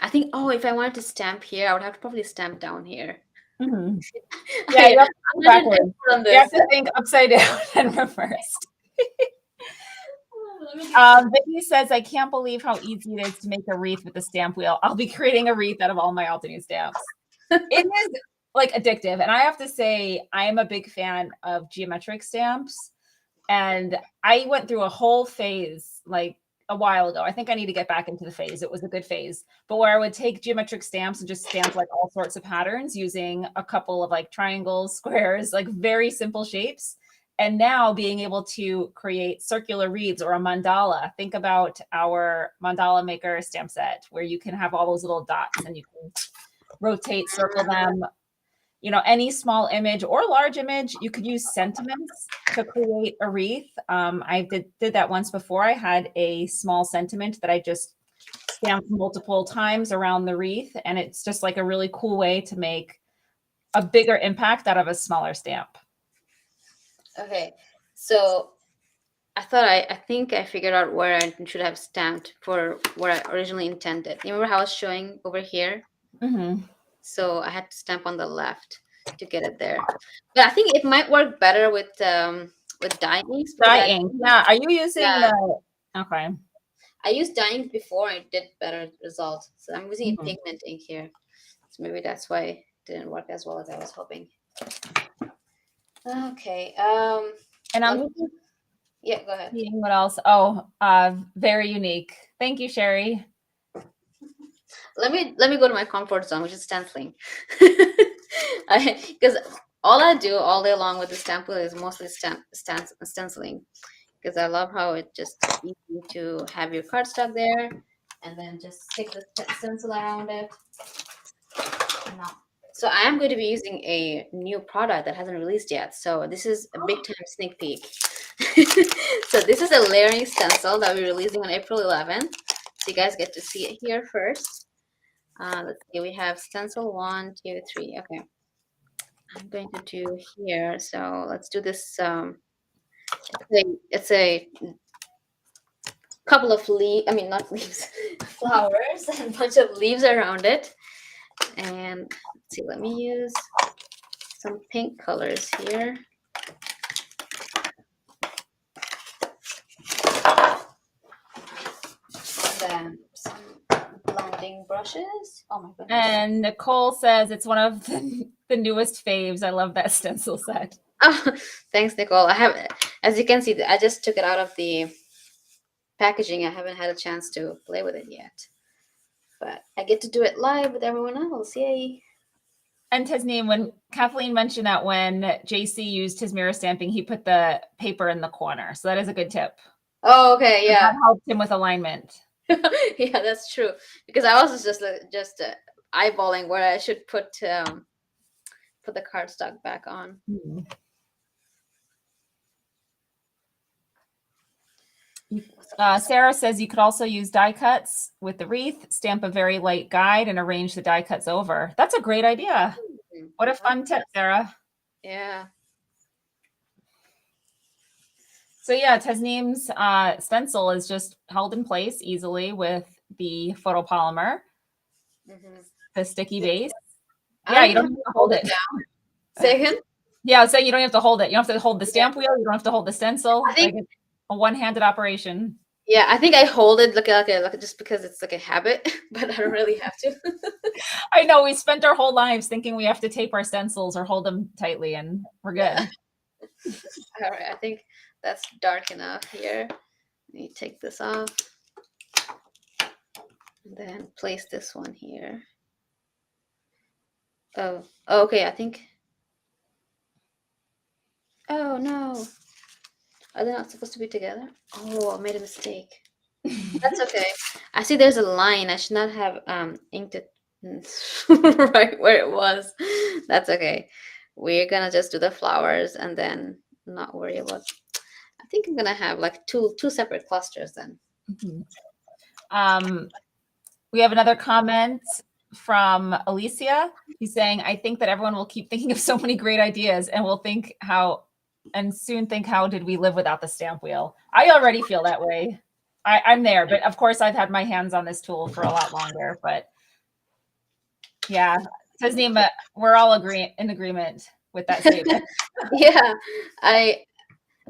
I think, oh, if I wanted to stamp here, I would have to probably stamp down here. Yeah, you have to think upside down and reversed. Vicky says, I can't believe how easy it is to make a wreath with the stamp wheel. I'll be creating a wreath out of all my alternate stamps. It is like addictive. And I have to say, I am a big fan of geometric stamps. And I went through a whole phase like a while ago. I think I need to get back into the phase. It was a good phase, but where I would take geometric stamps and just stamp like all sorts of patterns using a couple of like triangles, squares, like very simple shapes. And now being able to create circular wreaths or a mandala. Think about our mandala maker stamp set where you can have all those little dots and you can rotate, circle them. You know, any small image or large image, you could use sentiments to create a wreath. I did that once before. I had a small sentiment that I just stamped multiple times around the wreath. And it's just like a really cool way to make a bigger impact out of a smaller stamp. Okay, so I think I figured out where I should have stamped for what I originally intended. You remember how I was showing over here? Mm-hmm. So I had to stamp on the left to get it there. But I think it might work better with dye inks because Dye ink. Yeah. Are you using yeah, the? Okay. I used dye ink before and it did better result. So I'm using a Mhm. pigment ink here. So maybe that's why it didn't work as well as I was hoping. Okay. And Let I'm me yeah, go ahead. seeing what else. Oh, very unique. Thank you, Sherry. Let me go to my comfort zone, which is stenciling. Because all I do all day long with the stamp wheel is mostly stenciling. Because I love how it just easy to have your cardstock there, and then just stick the stencil around it. No. So I am going to be using a new product that hasn't released yet. So this is a big time sneak peek. So this is a layering stencil that we're releasing on April 11th. So you guys get to see it here first. Let's see, we have stencil 1, 2, 3. Okay. I'm going to do here. So let's do this. It's a couple of leaves, I mean, not leaves, flowers and a bunch of leaves around it. And let's see, let me use some pink colors here. And then some blending brushes. Oh my goodness. And Nicole says it's one of the newest faves. I love that stencil set. Oh, thanks, Nicole. I have, as you can see, I just took it out of the packaging. I haven't had a chance to play with it yet. But I get to do it live with everyone else. Yay. And Tasnim, when Kathleen mentioned that when JC used his mirror stamping, he put the paper in the corner. So that is a good tip. Oh, okay, yeah. That helped him with alignment. Yeah, that's true. Because I was just eyeballing where I should put the cardstock back on. Sarah says you could also use die cuts with the wreath, stamp a very light guide, and arrange the die cuts over. That's a great idea. What a fun tip, Sarah. Yeah. So yeah, Tasneem's stencil is just held in place easily with the photopolymer, the sticky base. Yeah, you don't have to hold it down. Second? Yeah, I was saying you don't have to hold it. You don't have to hold the stamp wheel. You don't have to hold the stencil. I think, like it's a one-handed operation. Yeah, I think I hold it like just because it's like a habit, but I don't really have to. I know we spent our whole lives thinking we have to tape our stencils or hold them tightly, and we're good. Yeah. All right, I think that's dark enough here. Let me take this off. And then place this one here. Oh, okay, I think. Oh no. Are they not supposed to be together? Oh, I made a mistake. That's okay. I see there's a line. I should not have inked it right where it was. That's okay. We're gonna just do the flowers and then not worry about. I think I'm gonna have like two separate clusters then. We have another comment from Alicia. He's saying, I think that everyone will keep thinking of so many great ideas and will think soon think, how did we live without the stamp wheel? I already feel that way. I'm there, but of course I've had my hands on this tool for a lot longer, but yeah, Tasneem, we're all in agreement with that statement. Yeah, I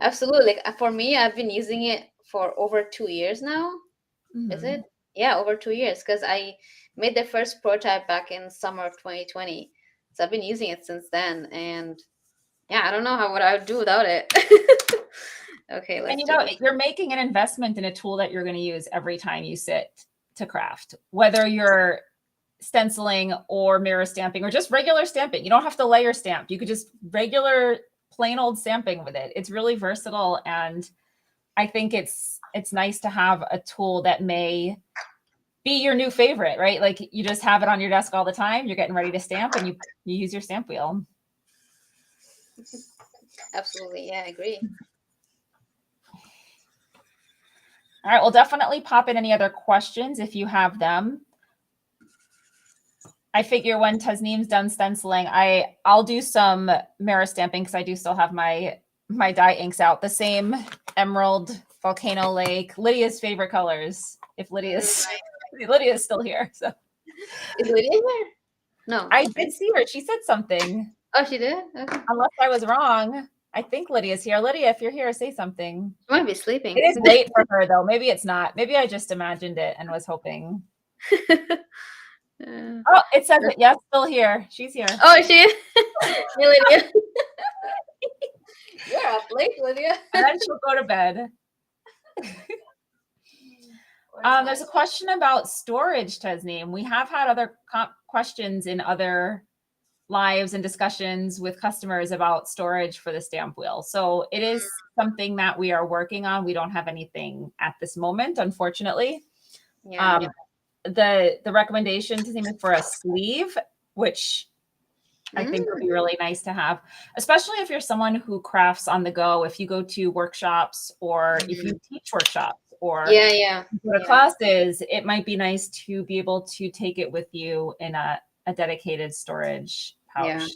absolutely. For me, I've been using it for over 2 years now. Is it? Yeah, over 2 years because I made the first prototype back in summer of 2020. So I've been using it since then, and yeah, I don't know what I would do without it. Okay, let's and you're making an investment in a tool that you're going to use every time you sit to craft, whether you're stenciling or mirror stamping or just regular stamping. You don't have to layer stamp. You could just regular plain old stamping with it. It's really versatile, and I think it's nice to have a tool that may be your new favorite, right? Like you just have it on your desk all the time. You're getting ready to stamp and you use your stamp wheel. Absolutely. Yeah, I agree. All right, we'll definitely pop in any other questions if you have them. I figure when Tasneem's done stenciling, I'll do some mirror stamping because I do still have my dye inks out. The same emerald, volcano lake, Lydia's favorite colors. If Lydia's still here. So is Lydia here? No. I did see her. She said something. Oh, she did? Okay. Unless I was wrong. I think Lydia's here. Lydia, if you're here, say something. She might be sleeping. It is late for her, though. Maybe it's not. Maybe I just imagined it and was hoping. Oh, it says it. Yes, still here. She's here. Oh, she is? Hey, Lydia. You're up late, Lydia. And then she'll go to bed. There's a question about storage, Tasnim. We have had other questions in other lives and discussions with customers about storage for the stamp wheel. So it is something that we are working on. We don't have anything at this moment, unfortunately. Yeah. The recommendation to is for a sleeve, which I think would be really nice to have, especially if you're someone who crafts on the go. If you go to workshops or if you teach workshops or go to classes, it might be nice to be able to take it with you in a dedicated storage pouch. Yeah.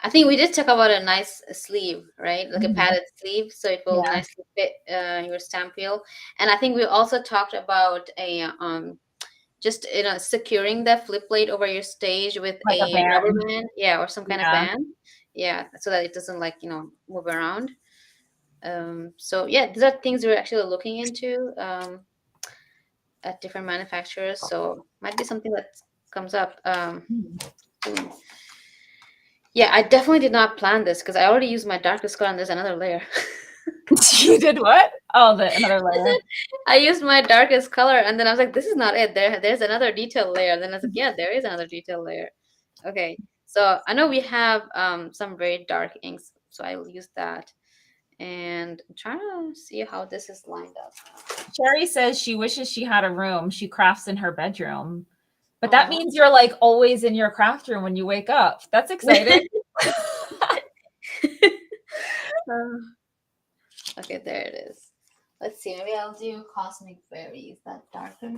I think we did talk about a nice sleeve, right? Like a padded sleeve, so it will nicely fit your stamp wheel. And I think we also talked about a just securing the flip plate over your stage with like a rubber band, or some kind of band, so that it doesn't move around. So these are things we're actually looking into at different manufacturers. So might be something that comes up. Yeah, I definitely did not plan this because I already used my darkest color and there's another layer. You did what? Oh, another layer. I used my darkest color and then I was like, this is not it. There's another detail layer. And then I was like, yeah, there is another detail layer. Okay, so I know we have some very dark inks, so I will use that. And I'm trying to see how this is lined up. Sherry says she wishes she had a room. She crafts in her bedroom. But that means you're like always in your craft room when you wake up. That's exciting. Okay, there it is. Let's see. Maybe I'll do Cosmic Berry. Is that darker?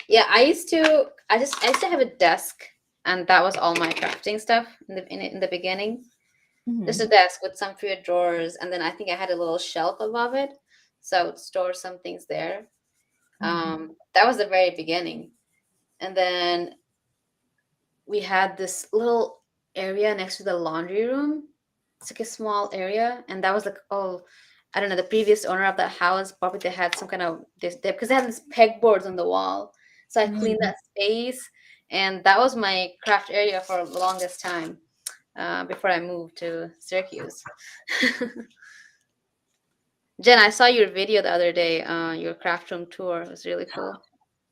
Yeah, I used to have a desk, and that was all my crafting stuff in the beginning. Just a desk with some few drawers, and then I think I had a little shelf above it, so I would store some things there. That was the very beginning, and then we had this little area next to the laundry room. It's like a small area, and that was like, I don't know, the previous owner of that house probably they had some kind of because they had these pegboards on the wall. So I cleaned that space, and that was my craft area for the longest time before I moved to Syracuse. Jen, I saw your video the other day, your craft room tour. It was really cool.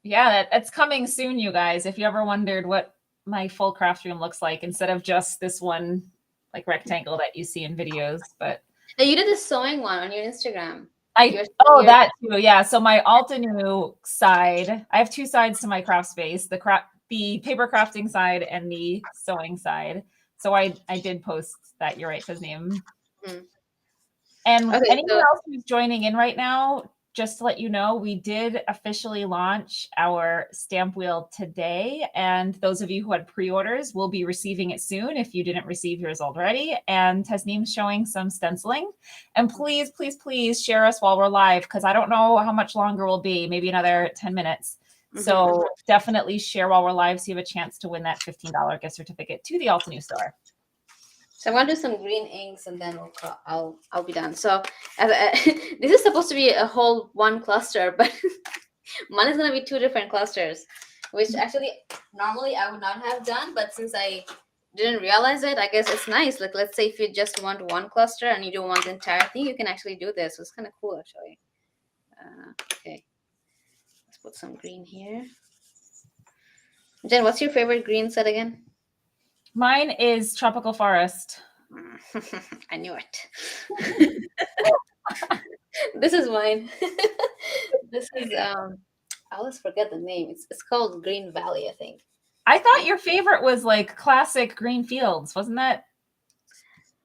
Yeah, that's coming soon, you guys. If you ever wondered what my full craft room looks like instead of just this one like rectangle that you see in videos. But now you did the sewing one on your Instagram. That too. Yeah. So my Altenew side, I have two sides to my craft space, the paper crafting side and the sewing side. So I did post that. You're right, Tasnim. And anyone else who's joining in right now, just to let you know, we did officially launch our stamp wheel today. And those of you who had pre-orders will be receiving it soon if you didn't receive yours already. And Tasnim's showing some stenciling. And please, please, please share us while we're live, because I don't know how much longer we'll be, maybe another 10 minutes. So definitely share while we're live so you have a chance to win that $15 gift certificate to the Altenew store. So I'm gonna do some green inks and then I'll be done. So this is supposed to be a whole one cluster, but mine is gonna be two different clusters, which actually normally I would not have done, but since I didn't realize it, I guess it's nice. Like, let's say if you just want one cluster and you don't want the entire thing, you can actually do this. So it's kind of cool actually. Okay, let's put some green here. Jen, what's your favorite green set again? Mine is Tropical Forest. I knew it. This is mine. This is I always forget the name. It's called Green Valley, I think. I thought your favorite was like classic green fields, wasn't that?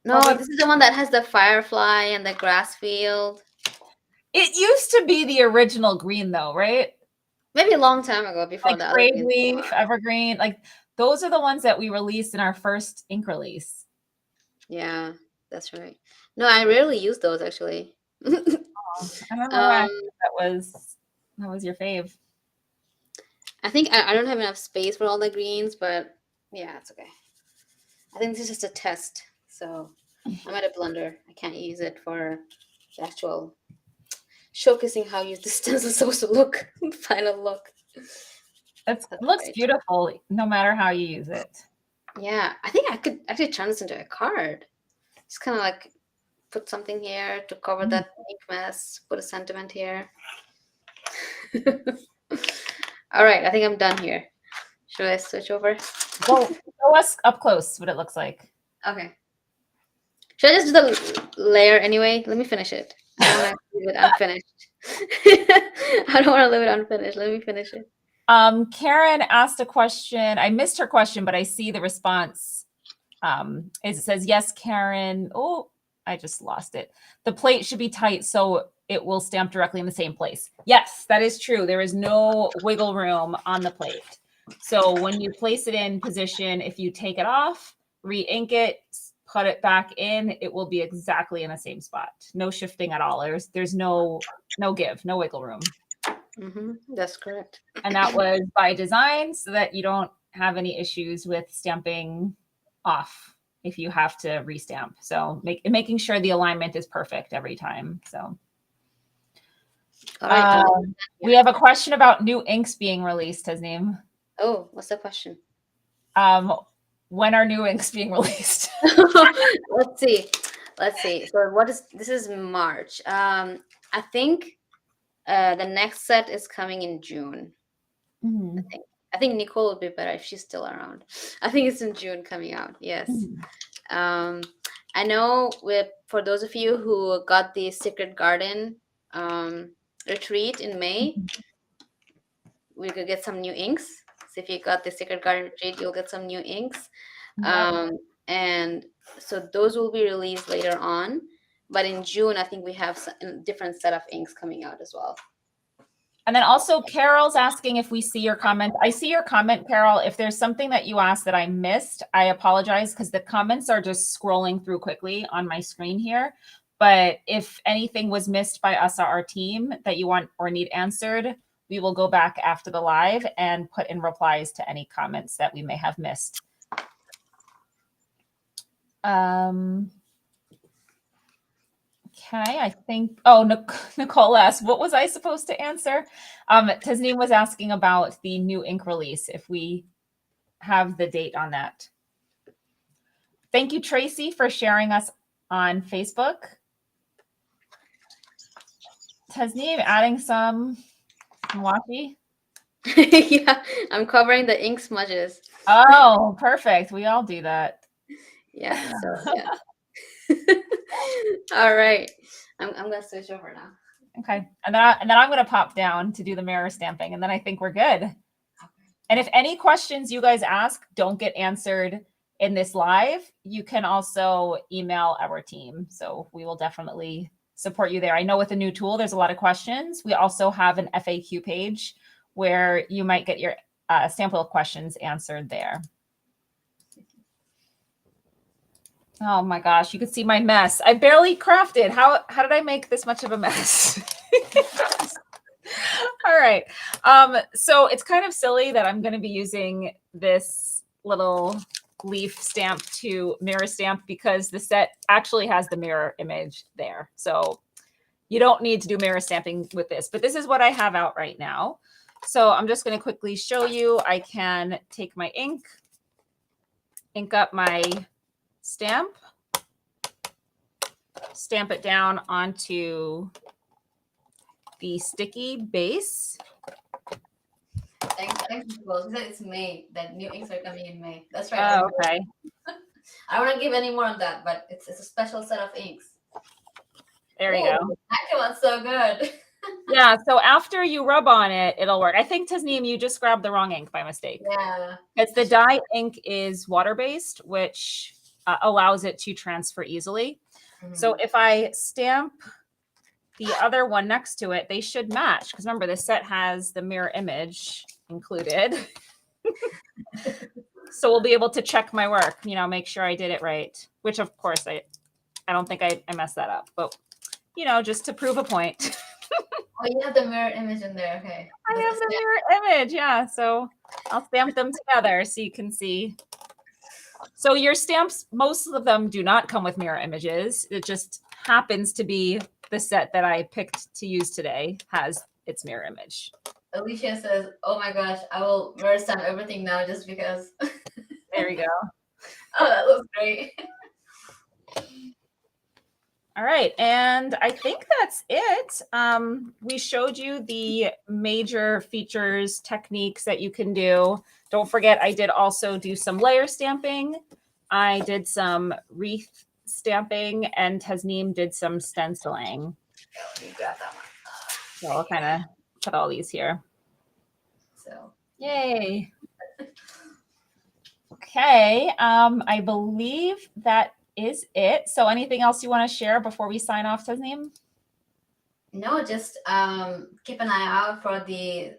No, this is the one that has the firefly and the grass field. It used to be the original green though, right? Maybe a long time ago before like Brave Leaf, Evergreen, like those are the ones that we released in our first ink release. Yeah. That's right. No, I rarely use those actually. I don't know why um, that was your fave. I think I don't have enough space for all the greens, but yeah, it's okay. I think this is just a test. So I'm at a blender. I can't use it for the actual showcasing how you the stencil is supposed to look, final look. It That's looks right. beautiful no matter how you use it. Yeah, I think I could actually turn this into a card. Just kind of like put something here to cover that ink mess, put a sentiment here. All right, I think I'm done here. Should I switch over? Well, show us up close what it looks like. Okay. Should I just do the layer anyway? Let me finish it. I don't want to leave it unfinished. I don't want to leave it unfinished. Let me finish it. Karen asked a question. I missed her question, but I see the response. It says, yes, Karen. Oh, I just lost it. The plate should be tight so it will stamp directly in the same place. Yes, that is true. There is no wiggle room on the plate. So when you place it in position, if you take it off, re-ink it, put it back in, it will be exactly in the same spot. No shifting at all. There's no give, no wiggle room. That's correct. And that was by design so that you don't have any issues with stamping off if you have to restamp. So making sure the alignment is perfect every time. So All right. we have a question about new inks being released, Tasnim. Oh, what's the question? When are new inks being released? Let's see. So this is March. I think the next set is coming in June. I think Nicole would be better if she's still around. I think it's in June coming out. Yes. I know for those of you who got the Secret Garden retreat in May, we could get some new inks. So if you got the Secret Garden retreat, you'll get some new inks. And so those will be released later on. But in June, I think we have a different set of inks coming out as well. And then also Carol's asking if we see your comment. I see your comment, Carol. If there's something that you asked that I missed, I apologize because the comments are just scrolling through quickly on my screen here. But if anything was missed by us or our team that you want or need answered, we will go back after the live and put in replies to any comments that we may have missed. Okay, I think, Nicole asked, what was I supposed to answer? Tasneem was asking about the new ink release, if we have the date on that. Thank you, Tracy, for sharing us on Facebook. Tasneem, adding some washi. Yeah, I'm covering the ink smudges. Oh, perfect. We all do that. Yeah, so yeah. All right. I'm gonna switch over now. Okay. And then I'm gonna pop down to do the mirror stamping, and then I think we're good. Okay. And if any questions you guys ask don't get answered in this live, you can also email our team. So we will definitely support you there. I know with the new tool, there's a lot of questions. We also have an FAQ page where you might get your Stampwheel questions answered there. Oh my gosh, you can see my mess. I barely crafted. How did I make this much of a mess? All right. So it's kind of silly that I'm going to be using this little leaf stamp to mirror stamp because the set actually has the mirror image there. So you don't need to do mirror stamping with this, but this is what I have out right now. So I'm just going to quickly show you. I can take my ink up my stamp, stamp it down onto the sticky base. Thanks, Nicole. It's May. That new inks are coming in May. That's right. Oh, okay. I don't want to give any more on that, but it's a special set of inks. There you go. That came out so good. Yeah, so after you rub on it, it'll work. I think, Tasneem, you just grabbed the wrong ink by mistake. Yeah. Because the dye ink is water-based, which allows it to transfer easily. So if I stamp the other one next to it, they should match. Because remember, the set has the mirror image included. So we'll be able to check my work, make sure I did it right, which of course I I don't think I messed that up, but you know, just to prove a point. Oh, you have the mirror image in there. Okay. I have the mirror image. Yeah. So I'll stamp them together so you can see. So your stamps, most of them do not come with mirror images. It just happens to be the set that I picked to use today has its mirror image. Alicia says, "Oh my gosh, I will mirror stamp everything now just because." There you go. Oh, that looks great. All right, and I think that's it. We showed you the major features, techniques that you can do. Don't forget, I did also do some layer stamping. I did some wreath stamping, and Tasnim did some stenciling. You grab that one. So I'll kind of put all these here. So yay. Okay, I believe that is it. So anything else you want to share before we sign off, Tasnim? No, just keep an eye out for the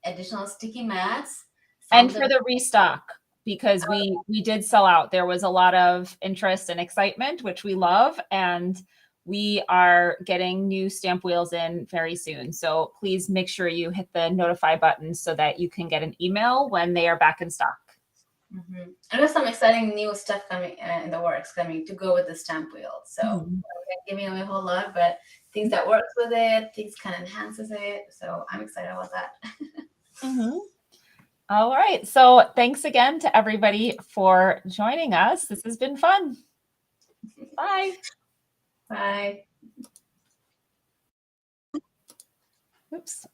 additional sticky mats. And for the restock, because we did sell out. There was a lot of interest and excitement, which we love. And we are getting new stamp wheels in very soon. So please make sure you hit the notify button so that you can get an email when they are back in stock. Mm-hmm. And there's some exciting new stuff coming in the works coming to go with the stamp wheel. So I'm not giving away a whole lot, but things that works with it, things kind of enhances it. So I'm excited about that. All right. So thanks again to everybody for joining us. This has been fun. Bye. Bye. Oops.